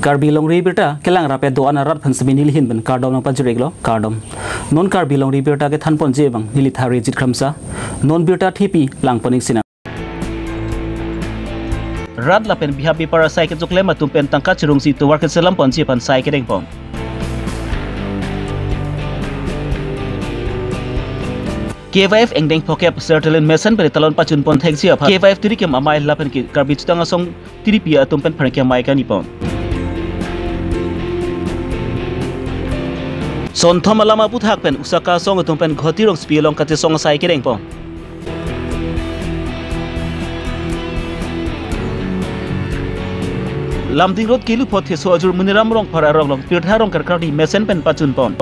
Karbi long ribirta kelang rape doan arat phan semi nil hin ben kardom nang pajreglo kardom non karbi long ribirta ke thanpon jebang military jit khamsa non birta thipi lang poning sina rat lapen bihabi para sai ke jokle matum pen tangka chirung si to warket selam pon pan sai ke deng pom K5 engdeng pokep sertelen mesen pen talon pachun pon thengsi apha K5 tiri kem amai lapen ki karbi chutang asong tiri pia atum pen pharke mai ka ni pon Son thom alama puthak pen usaka song atum pen khoti rong spielong kate song sai ke deng pom Lamding road kilu pot he so ajur muniram rong phara rong pirtha rong karkari mesen pen pachun pon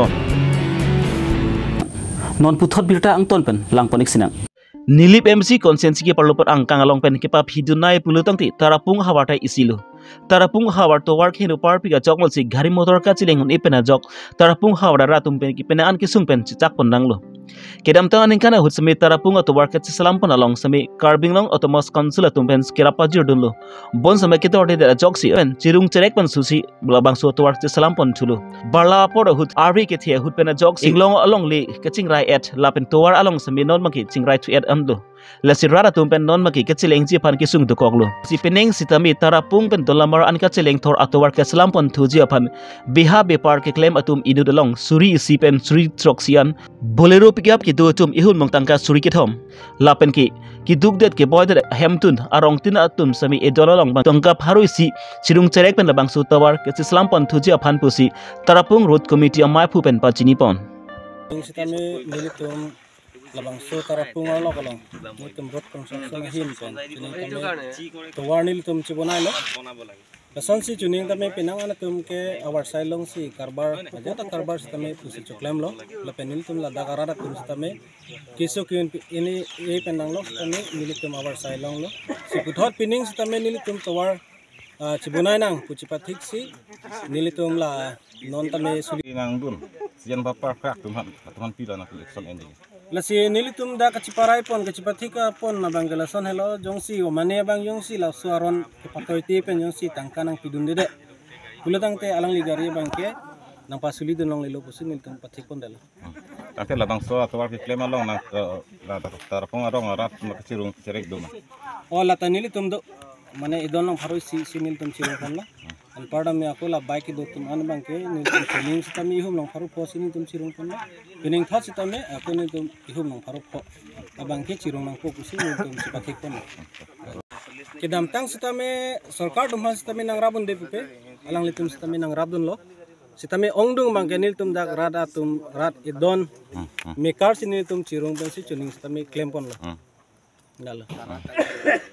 non puthot birta angton pen lang ponik sinang Nilip MC konsensi ke parlopot angkang along pen ke pap hidunai pulutang ti tarapung hawatai isilu tarapung hawar to work hinu parpi ga jokmol si gari motor ka chilengun ipena jok tarapung hawar ratum pen ki pena an ki sung pen chak pon nanglo kedam tang aning kana hut sami tarapung to work ka salam pon along sami carbing long automos consul atum pen skirapa jirdunlo bon sami ke torte da jok si pen chirung cherek pen susi blabang so to work salam pon chulu barla por hut ari ke thia hut pena jok singlong along li ke chingrai at lapen towar along sami non maki chingrai to at amdo lasi rara tum pen non maki ke chileng ji pan ki sung du koklo si peneng sitami tarapung pen dolamar an ka chileng thor atowar ke salam pon thuji aphan biha bepar ke claim atum inu dalong suri si pen suri troxian bolero pickup ki do tum ihun mong tangka suri ki thom lapen ki duk det ke boy det hemtun arong tin atum sami e dolalong bang tangka harui si chirung cherek pen labang su tawar ke salam pon thuji aphan pusi tarapung road committee amai phu pen pachini pon sitami militum labang so tarapung alo kalong militum road construction hin pen to warnil tum chibonai lo Lason si juning tame pinang ana tum ke awar sailong si karbar ajata karbar sitame pusi choklem lo lapenil tum la dagarara tum sitame kiso kyun ini e pendang lo sitame militum awar sailong lo si puthot pining sitame militum tawar chibunai nang puchipathik si militum la non tame suli nang dun sian bapa krak tum teman pila na election ending Lasi nilitum da kaciparai pon kacipathika pon na bangalason hello jongsi o mane bang jongsi la suaron patoiti pen jongsi tangka nang pidun dede bulatang te alang ligari bangke nang pasuli dunong lilo pusin nilitum pathik pon dala Tapi labang so atau warga klaim along na tarapung arong arat makacirung cerek duma o lata nilitum do mane idon nang haru si nilitum cirung pon la an pada me aku la bike do tum an bangke nilitum feeling sitami hum nang haru posin nilitum cirung pon la pining thot sitame aku nilitum ihum nang haru po abangke cirung nang po pusin nilitum sipathik pon kedam tang sitame sarkar dumha sitame nang rabun de pupe alang litum sitame nang rabun lo sitame ongdung bangke nilitum dak rada tum rat idon mekar sinilitum cirung pon si chuning sitame claim pon lo Dalo.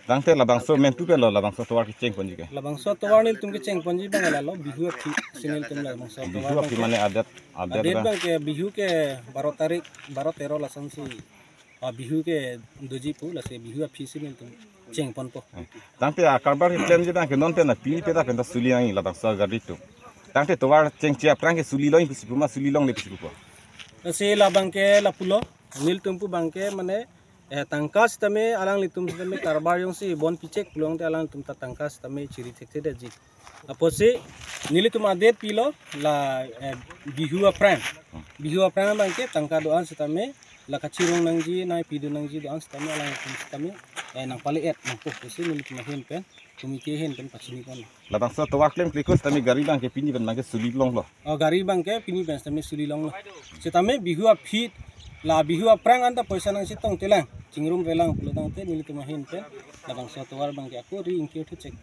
Dangte labang so men tu pelo labang so tawar ki ceng ponji ke. Labang so tawar nil tum ke ceng ponji bang lalo bihu ki sinil tum labang so tawar. Bihu ki mane adat bang ke bihu ke 12 tarik 13 lasan si bihu ke doji pu lase bihu fi sinil tum ceng pon po. Dangte karbar plan je dangke non pena pi peda penda suli ngai labang so gari tu. Dangte tawar ceng cia prang ke suli loing pisi puma suli long le pisi pu. Lase labang ke lapulo nil tum pu bang ke mane tangkas tame alang litum tame karbar yung si bon picek peluang te alang tum tangkas tame ciri tek tek daji apo si nilitum adet pilo la bihu apran bangke tangka doan sitame la kacirung nangji nai pidu nangji doan sitame alang tum sitame nang pali et nang poh si nilitum hin pen kumiti hin pen pachini kon labang so tawar claim klikos tame gari bangke pini ben bangke suli long lo gari bangke pini ben tame suli long lo sitame bihu apit la bihu aprang anta poisa nang sitong telang cingrum relang pulutang te nilitum hin pen labang so tawar bangke aku ri ingkir tu cek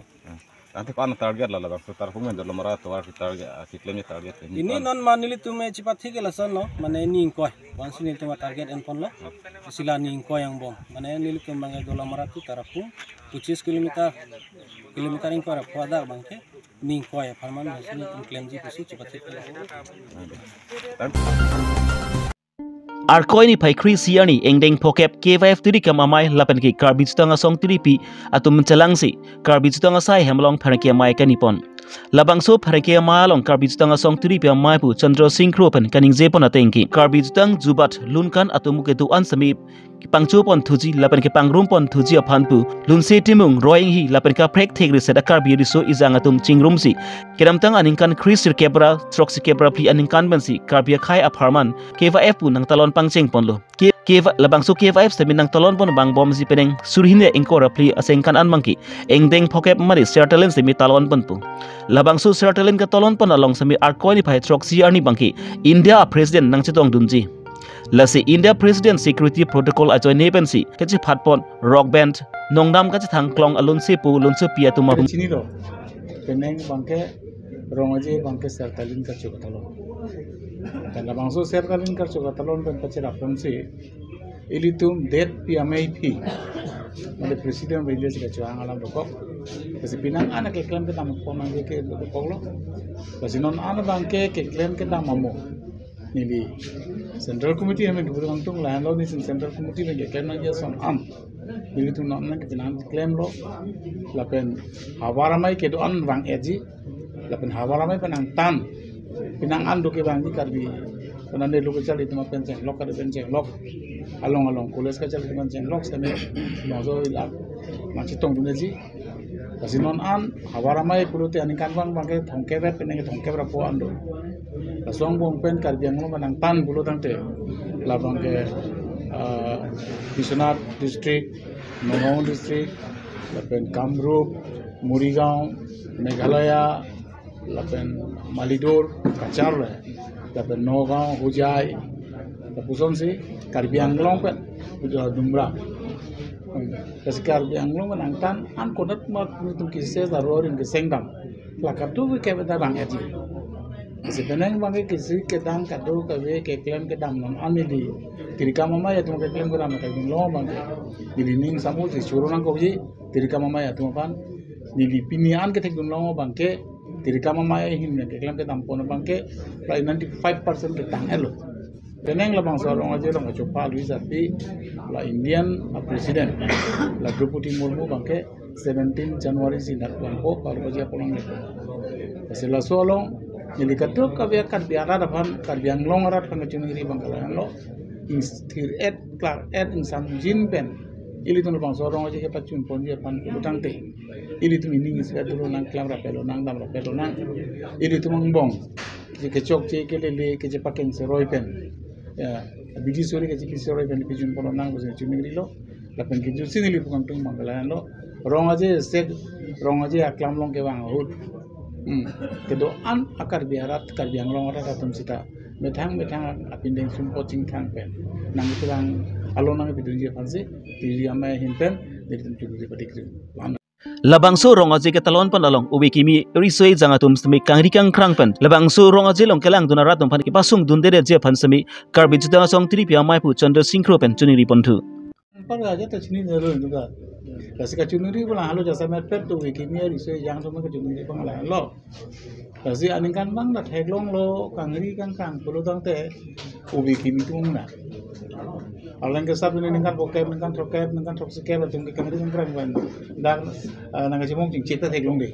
Nanti kau target lah labang so tarapung men dalam mara tawar ki target ki claim target ini non manilitum cipathi ke lason lo mane ni ingkoi once nilitum target en pon lo sila ni ingkoi yang bom mane nilitum bangke dalam mara tu tarapung 25 kilometer ingkoi rapada bangke ni ingkoi farman nilitum claim ji pusi cipathi Arkoini pai Krisiani engdeng pokep K5 tiri kamamai lapan ki karbi stanga song tiri pi atum mencelangsi karbi stanga sai hemlong pharki amai kanipon labang so phareke malong karbi jutang asong turi pia mai pu Chandra Singh Kro pen kaning je pon atengki karbi jutang jubat lunkan atumu ke tu an sami pangcho pon thuji lapan ke pangrum pon thuji aphanpu lunse timung roing hi lapan ka prek thegri seda karbi riso izang atum chingrum si kedamtang aningkan Chris Kebra Troxy Kebra pli aningkan bensi karbi khai apharman keva f pu nang talon pangcheng ponlo keva labang so keva f sami nang talon pon bang bom si peneng surhine engkora pli asengkan an mangki engdeng phokep mari sertalen sami talon ponpu labang so sertalen ka talon pon along sami arkoi phai Troxy arni bangki India president nang chetong dunji lasi India President Security Protocol ajoy nebensi kachi phatpon rock band nongdam kachi thangklong alun se pu lun se pia tuma chini ro peneng bangke rongaje bangke sertalin ka chokatalon kana bangso sertalin ka chokatalon pen pache rapon se ilitum det piamei pi male president village ka chuang alam rokok kasi pinang anak ke klan ke tam pomang ke rokok lo kasi non ana bangke ke klan ke tam mamo nili Central Committee hame gubernur tung lahan lo ni Central Committee lagi karena dia som am nili tu namna ke pinan claim lo lapen hawaramai ke doan bang eji lapen hawaramai penang tan pinang ando ke bang karbi penande lu kecil itu mah penceng lok ada penceng lok along kules kecil itu penceng lok sampai maso ilak macam tong dunia ji kasi non an hawaramai puluh ti anikan bang bangke thongkebe penang thongkebe rapo ando Lasong bong pen karbiang lo manang tan bulu tangte labang ke Biswanath district, Nongong district, lapen Kamrup, Murigaon, Meghalaya, lapen Malidor, Kachar, lapen Nogao, Hujai, lapusom si karbiang long pen udah dumra. Kasi karbiang lo manang tan an konat mat mutum kisah darorin ke sengdam. Lakap tu ke beda bang aji. Sebenarnya bangke kisi kedam kado kawe ke klaim kedam non amili tirika mama ya tuh ke klaim kedam ke lo bangke dilining samu si suruh nang koji tirika mama ya tuh pan dilipinian ke tek lo bangke tirika mama ya hin ke klaim kedam pon bangke lai 95% ke tang elo peneng la bang sorong aja lo ngacopa Luis Api la Indian president la Draupadi Murmu bangke 17 Januari sinar bangko kalau baca pulang itu hasil solong jadi katuk kaya karbiara dapat karbiang long arat pengecuniri bangkalan lo instir klar insam jin pen ili tu bang sorong aja ke pacun pon dia pan utang te ili tu ini iskat dulu nang klam rapelo nang dam rapelo nang ili tu mangbong ke cok ke lele ke paken seroi pen ya biji sori ke seroi pen pijun pon nang bose cuniri lo lapen ke jusin ili tu kantung bangkalan lo rong aja set rong aja aklam long ke bang hut kedoan akar biarat karbiang long ora datum sita metang apindeng sumpo cingkang pen nang itu lang alon nang bidunji pansi tili amai himpen dari tentu di padikri labangso rongaje ke talon pan along ubi kimi risoi jangatum smi kangrikang krangpen labangso rongaje long kelang duna ratum pan kipasung dundere je pan smi karbi jutang song tri pia mai pu Chandra Singh Kro pen chuni ripontu par aja ta chini nero juga kasi ka chunuri pula halo jasa met pet tu kimi risoi jang sama ka chunuri pangala lo kasi aningkan bang dat heglong lo kangri kang pulu tangte ubi kimi tu na alang ke sab ini kan bokep kan troksi ke batung ke kangri kan ban dan nang jimong cing cita heglong de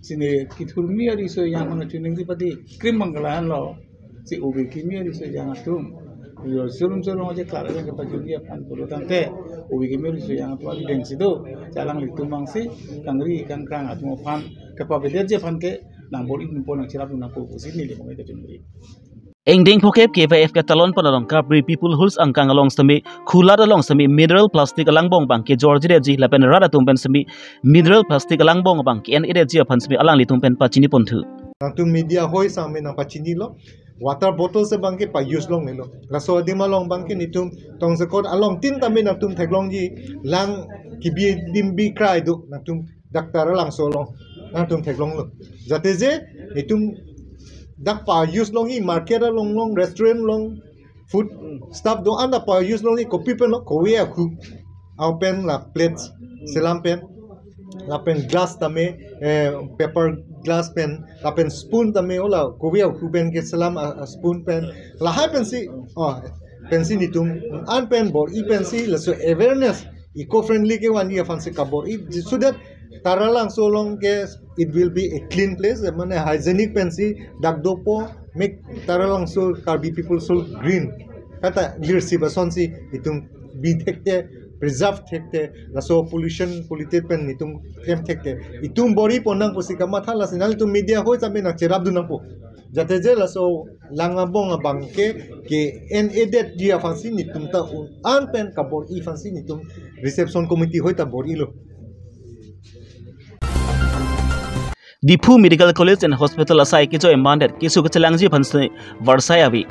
sini kitulmi risoi yang mang chunuri pati krim mangalahan lo si ubi kimi risoi jang atum yo surum aja klar yang kepada dia pan puluh tangte ubi kimi risoi yang atu di deng situ jalang litu mangsi kangri kang atu pan kapabede je pan ke nambol ini pun nak cerap nak sini dia mengenai kecunduri. Engdeng phokep KVF ke talon panalong Kapri people hulls angkang along semi khula along semi mineral plastic alang bong bang ke George Reji lapen rada tumpen semi mineral plastic alang bong bang ke en Reji apan semi alang li tumpen pachini pontu. Nang media hoy sami nang pachini lo water bottle se bang ke pa use long lo raso di malong bang ke nitum tong se kon along tin tami nang tum thaglong ji lang kibi dimbi cry du nang tum daktar lang solong nang tum thaglong lo jate je nitum dak pa use long i market long restaurant long food stuff do anda pa use long i kopi pen lo kowe aku au pen la plates selam pen la pen glass tame paper glass pen la pen spoon tame ola kowe aku pen ke selam spoon pen la ha pen si pensi nitum an pen bor i pensi la so awareness eco friendly ke wani afan se kabor i so that Taralang so long as it will be a clean place, mane hygienic pensi dagdopo make taralang so Karbi people so green. Kata leadership asonsi itum be thekte preserve thekte laso pollution polluted pen itum kem thekte itum bori ponang posika mathala sinal tu media hoi sabe na cherab dunang po. Jate je laso langabong bangke ke en edet dia fansi nitum ta an pen kabor I fansi nitum reception committee hoi ta bor ilo. Dipu Medical College and Hospital asai ke joy mandat ke su kechelangji phansne Varsai abi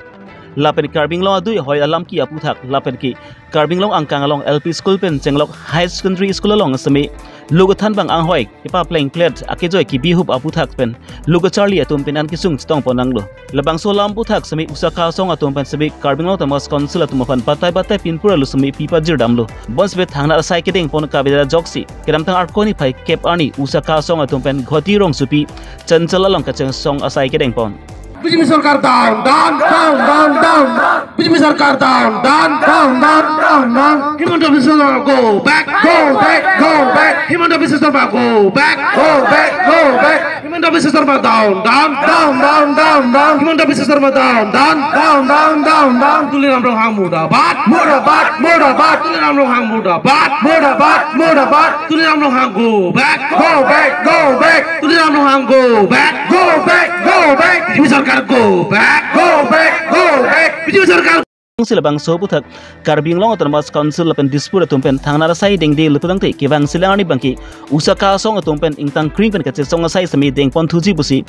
lapen Karbinglong adui hoi alam ki aputhak lapen ki Karbinglong angkangalong LP school pen chenglok high secondary school along asame lugothan bang ang hoi ipa playing plate ake joy ki bihup aputhak pen lugo Charlie atum pen an kisung stong ponanglo labang so lam puthak same usaka song atum pen same Karbinglong tamas council atum fan batai pinpura lu same pipa jirdamlo bons bet thangna asai ke ding pon kabida joksi kedam tang arkoni phai kep ani usaka song atum pen ghoti rong supi chanchala long kachang song asai ke ding pon BJP Sarkar down. BJP Sarkar down. Himanta Biswa Sarma go back. Himanta Biswa Sarma go back. Himanta Biswa Sarma down. Himanta Biswa Sarma down. Tuliram Rohang Murdabat. Tuliram Rohang Murdabat. Tuliram Rohang go back. Tuliram Rohang go back. BJP Sarkar go back. BJP Sarkar silabang so puthak Karbinglong Autonomous Council lapen dispute atumpen thangnara sai deng de lupang te kewang silangani bangki usaka song atumpen ingtang kring pen kache song sai sami deng pon thuji busi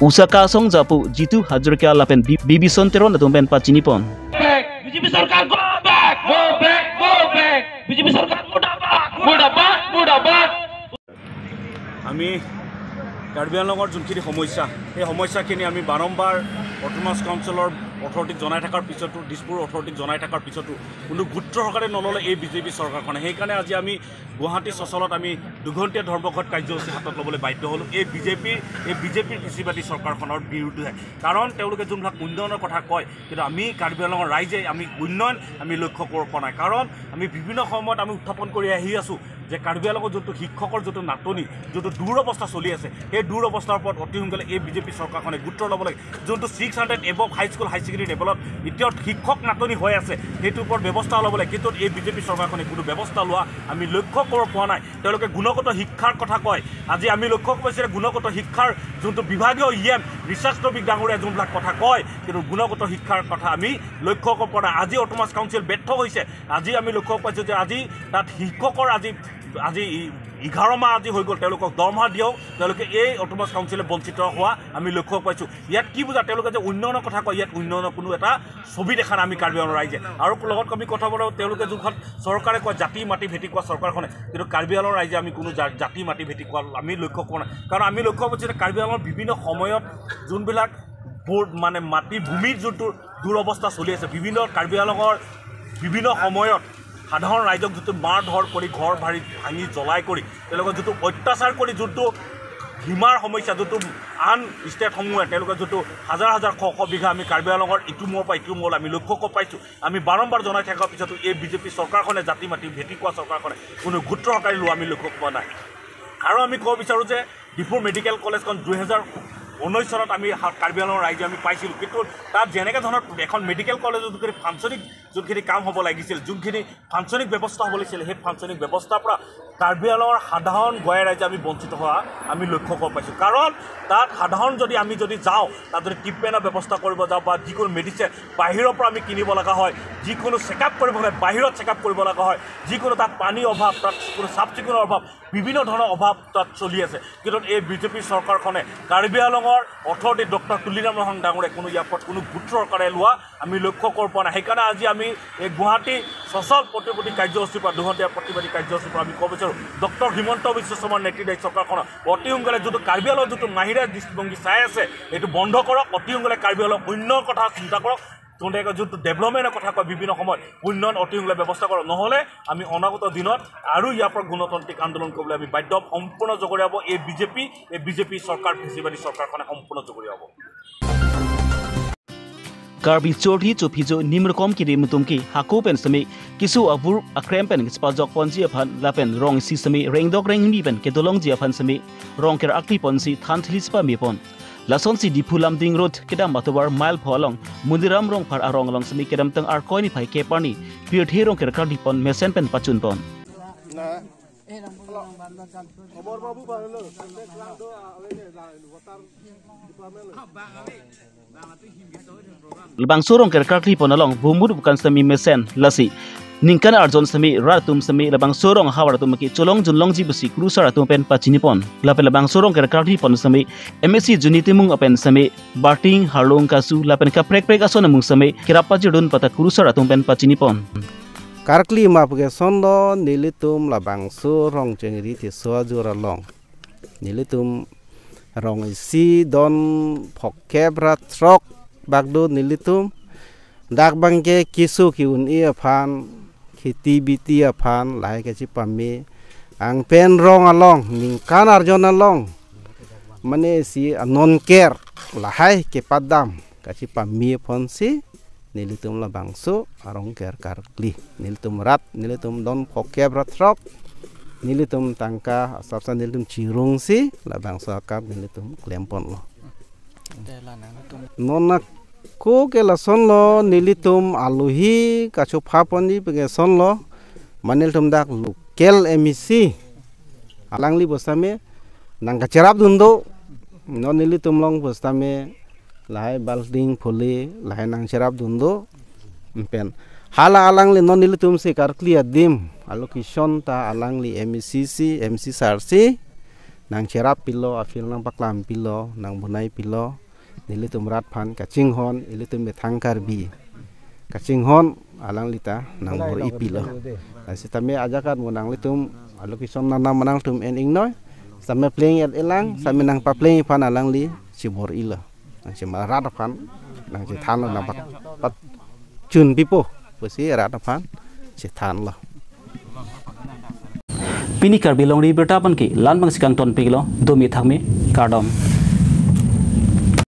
usaka song japu jitu hajurka lapen bibi sonteron atumpen pachini pon BJP Sarkar go back. BJP Sarkar mudabat. আমি কাৰ্বি আংলঙৰ যোনখিনি সমস্যা এই সমস্যাখিনি আমি বাৰম্বাৰ অটোনমাছ কাউন্সিলৰ অথৰিটিক জনাই থকাৰ পিছতো দিছপুৰ অথৰিটিক জনাই থকাৰ পিছতো কোনো গুৰুত্ব সহকাৰে নল'লে এই বিজেপি চৰকাৰখনে সেইকাৰণে আজি আমি গুৱাহাটী চচলত আমি দুঘণ্টীয়া ধৰ্মঘট কাৰ্যসূচী হাতত ল'বলৈ বাধ্য হ'লোঁ এই বিজেপিৰ কৃষিবাদী চৰকাৰখনৰ বিৰুদ্ধে কাৰণ তেওঁলোকে যোনবিলাক উন্নয়নৰ কথা কয় কিন্তু আমি কাৰ্বি আংলঙৰ ৰাইজে আমি উন্নয়ন আমি লক্ষ্য কৰিব পৰা নাই কাৰণ আমি বিভিন্ন সময়ত আমি উত্থাপন কৰি আহি আছোঁ যে কাৰ্বি আংলঙৰ যোনটো শিক্ষকৰ যোনটো নাটনি যোনটো দুৰৱস্থা চলি আছে সেই দুৰৱস্থাৰ ওপৰত অতি সোনকালে এই বিজেপি চৰকাৰখনে গুৰুত্ব ল'ব লাগে যোনটো 600 above high school high secondary লেভেলত এতিয়াও শিক্ষক নাটনি হৈ আছে সেইটোৰ ওপৰত ব্যৱস্থা ল'ব লাগে কিন্তু এই বিজেপি চৰকাৰখনে কোনো ব্যৱস্থা লোৱা আমি লক্ষ্য কৰিব পৰা নাই তেওঁলোকে গুণগত শিক্ষাৰ কথা কয় আজি আমি লক্ষ্য কৰিছোঁ গুণগত শিক্ষাৰ যোনটো বিভাগীয় ৰিচাৰ্চ টপিক ডাঙৰীয়া যোনবিলাক কথা কয় কিন্তু গুণগত শিক্ষাৰ কথা আমি লক্ষ্য কৰিব পৰা নাই আজি অটোনমাছ কাউন্সিল ব্যৰ্থ হৈছে আজি আমি লক্ষ্য পাইছোঁ যে আজি তাত শিক্ষকৰ আজি 11 মাহ আজি হৈ গ'ল তেওঁলোকক দৰমহা দিও তেওঁলোকে এই অটোনমাছ কাউন্সিলে বঞ্চিত হোৱা আমি লক্ষ্য পাইছোঁ ইয়াত কি বুজা তেওঁলোকে যে উন্নয়নৰ কথা কয় ইয়াত উন্নয়নৰ কোনো এটা ছবি দেখা নাই আমি কাৰ্বি আংলঙৰ ৰাইজে আৰু লগত আমি কথা বলো তেওঁলোকে যোনখন চৰকাৰে কয় জাতি মাটি ভেটি কোৱা চৰকাৰখনে কিন্তু কাৰ্বি আংলঙৰ ৰাইজে আমি কোনো জাতি মাটি ভেটি কোৱা আমি লক্ষ্য কৰা নাই কাৰণ আমি লক্ষ্য কৰিছোঁ যে কাৰ্বি আংলঙৰ বিভিন্ন সময়ত যোনবিলাক মানে মাটি ভূমিৰ যোনটো দুৰৱস্থা চলি আছে বিভিন্ন কাৰ্বি আংলঙৰ বিভিন্ন সময়ত সাধাৰণ ৰাইজক যোনটো মাৰ ধৰ কৰি ঘৰ ভাঙি জ্বলাই কৰি তেওঁলোকক যোনটো অত্যাচাৰ কৰি যোনটো হিমাৰ সমস্যা যোনটো আন ষ্টেটসমূহে তেওঁলোকে যোনটো হাজাৰ শ বিঘা আমি কাৰ্বি আংলঙৰ ইটো মূৰৰ পৰা ইটো মূৰলৈ আমি লক্ষ্য কৰি পাইছোঁ আমি বাৰম্বাৰ জনাই থকাৰ পিছতো এই বিজেপি চৰকাৰখনে জাতি মাটি ভেটি কোৱা চৰকাৰখনে কোনো গুৰুত্ব সহকাৰে লোৱা আমি লক্ষ্য পোৱা নাই আৰু আমি ক'ব বিচাৰোঁ যে ডিফু মেডিকেল কলেজখন 2019 চনত আমি কাৰ্বি আংলঙৰ ৰাইজে আমি পাইছিলোঁ কিন্তু তাত যেনেকৈ ধৰণৰ এখন মেডিকেল কলেজত যোনখিনি ফাংচনিং যোনখিনি কাম হ'ব লাগিছিল যোনখিনি ফাংচনিং ব্যৱস্থা হ'ব লাগিছিল সেই ফাংচনিং ব্যৱস্থাৰ পৰা কাৰ্বি আংলঙৰ সাধাৰণ গঞা ৰাইজে আমি বঞ্চিত হোৱা আমি লক্ষ্য কৰিব পাইছোঁ কাৰণ তাত সাধাৰণ যদি আমি যাওঁ তাত যদি ট্ৰিটমেণ্টৰ ব্যৱস্থা কৰিব যাওঁ বা যিকোনো মেডিচিন বাহিৰৰ পৰা আমি কিনিব লগা হয় যিকোনো চেকআপ কৰিব হ'লে বাহিৰত চেকআপ কৰিব লগা হয় যিকোনো তাত পানীৰ অভাৱ তাত কোনো চাফ চিকুণৰ অভাৱ বিভিন্ন ধৰণৰ অভাৱ তাত চলি আছে কিন্তু এই বিজেপি চৰকাৰখনে কাৰ্বি আংলঙৰ অথৰিটি ডক্টৰ তুলিৰাম ৰহং ডাঙৰীয়াই কোনো ইয়াৰ ওপৰত কোনো গুৰুত্ব সহকাৰে লোৱা আমি লক্ষ্য কৰিব পৰা নাই সেইকাৰণে আজি আমি এই গুৱাহাটী সচল প্ৰতিবাদী কাৰ্যসূচীৰ পৰা দুঘণ্টীয়া প্ৰতিবাদী কাৰ্যসূচীৰ পৰা আমি ক'ব বিচাৰোঁ ডক্টৰ হিমন্ত বিশ্ব শৰ্মাৰ নেতৃত্বত চৰকাৰখনৰ অতি সোনকালে যোনটো কাৰ্বি আংলঙৰ যোনটো নাহিৰা দৃষ্টিভংগী চাই আছে এইটো বন্ধ কৰক অতি সোনকালে কাৰ্বি আংলঙৰ উন্নয়নৰ কথা চিন্তা কৰক তোমালোকে যোনটো ডেভেলপমেণ্টৰ কথা কয় বিভিন্ন সময়ত উন্নয়ন অতি সোনকালে ব্যৱস্থা কৰক নহ'লে আমি অনাগত দিনত আৰু ইয়াৰ পৰা গণতান্ত্ৰিক আন্দোলন কৰিবলৈ আমি বাধ্য সম্পূৰ্ণ জগৰীয়াব এই বিজেপি চৰকাৰ কৃষিবাদী চৰকাৰখনে সম্পূৰ্ণ জগৰীয়াব Karbi chorhi chopijo nimrkom ki mutum ki haku pen sami kisu abur akrem pen spajok ponji aphan lapen rong si sami rengdok rengmi pen ke dolong ji aphan sami rong ker akli ponsi thanthli spa mi pon lason si dipulam ding road kedam batubar mile pholong mundiram rong par arong long sami kedam tang ar koi ni phai ke parni pir the rong ker kali pon mesen pen pachun pon Lebang sorong ker kali pon along bumur bukan sami mesen lasi ningkan arjon sami ratum sami lebang sorong hawar tum ki cholong junlong ji besi cruiser atum pen pachini pon lape lebang sorong ker kali pon sami MSC juniti mung apen sami bating harlong kasu lapen ka prek prek asona mung sami kirapa judun pata cruiser atum pen pachini pon Karkli mapke sondo nilitum labang sorong cengri ti soajura long nilitum rong isi don phokebra trok bagdo nilitum dak bangke kisu kiun ia phan khiti biti aphan lai ke chipami ang pen rong along ningkan arjon along mane si non care lahai ke padam ka chipami ponsi nilitum labang so arong care karkli nilitum rat nilitum don phokebra trok nilitum tangka sabsan nilitum cirung si labang so kap nilitum klempon lo nonak ko ke lason lo nilitum aluhi kacu phaponi pege son lo maniltum dak lukel emisi alangli bosame nangka cerap dundo non nilitum long bosame lahai balding phuli lahai nang cerap dundo pen hala alangli non nilitum se karkli adim allocation ta alangli MCC MC sarsi nang cerap pilo afil nang paklam pilo nang bunai pilo nilitum rat phan kaching hon nilitum bethangkar bi kaching hon alang lita nang bor ipilo sitame ajakan monang litum allocation nana manang tum en ingnoy same playing at elang same nang pa playing phan alang li cibor ilo nang cima rat phan nang ci than nang pat chun pipo besi rat phan ci than lo Pini Karbi long ri bertapan ki lan bang sikang ton piglo domi thakme kardom